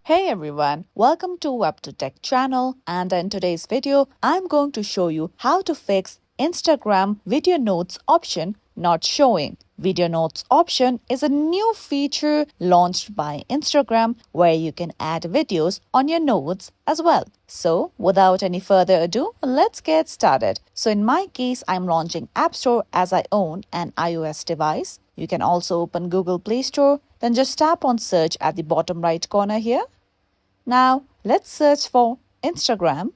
Hey everyone, welcome to WebToTech channel, and in today's video, I'm going to show you how to fix Instagram video notes option not showing. Video notes option is a new feature launched by Instagram where you can add videos on your notes as well. So without any further ado, let's get started. So in my case, I'm launching App Store as I own an iOS device. You can also open Google Play Store, then just tap on search at the bottom right corner here. Now, let's search for Instagram.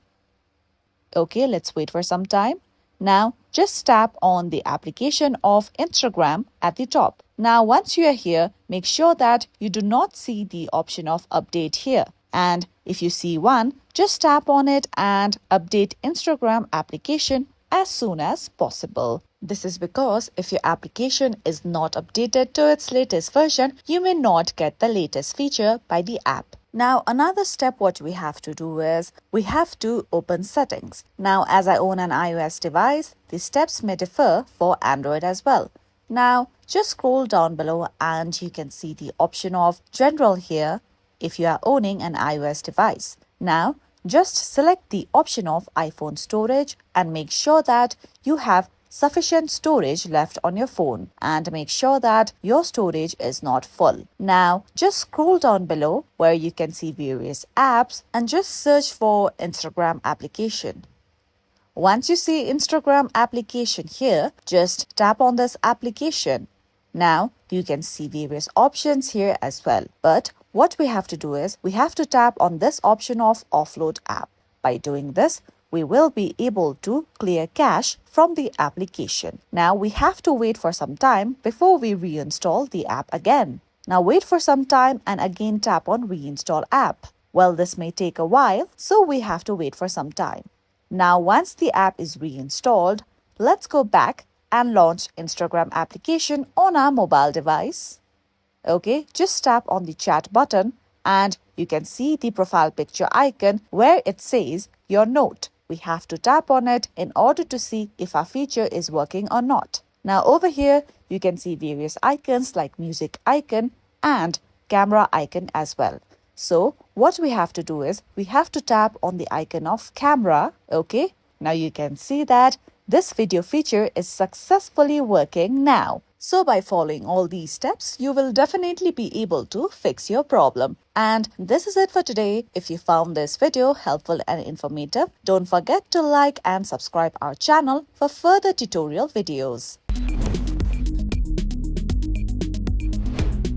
Okay, let's wait for some time. Now, just tap on the application of Instagram at the top. Now, once you are here, make sure that you do not see the option of update here. And if you see one, just tap on it and update Instagram application as soon as possible. This is because if your application is not updated to its latest version, you may not get the latest feature by the app. Now, another step what we have to do is we have to open settings. Now, as I own an iOS device, the steps may differ for Android as well. Now, just scroll down below and you can see the option of General here if you are owning an iOS device. Now, just select the option of iPhone storage and make sure that you have sufficient storage left on your phone and make sure that your storage is not full. Now, just scroll down below where you can see various apps and just search for Instagram application. Once you see Instagram application here, just tap on this application. Now, you can see various options here as well. But what we have to do is we have to tap on this option of offload app. By doing this, we will be able to clear cache from the application. Now we have to wait for some time before we reinstall the app again. Now wait for some time and again tap on reinstall app. Well, this may take a while, so we have to wait for some time. Now once the app is reinstalled, let's go back and launch Instagram application on our mobile device. Okay, just tap on the chat button and you can see the profile picture icon where it says your note. We have to tap on it in order to see if our feature is working or not. Now over here, you can see various icons like music icon and camera icon as well. So what we have to do is we have to tap on the icon of camera. Okay, now you can see that this video feature is successfully working now. So by following all these steps, you will definitely be able to fix your problem. And this is it for today. If you found this video helpful and informative, don't forget to like and subscribe our channel for further tutorial videos.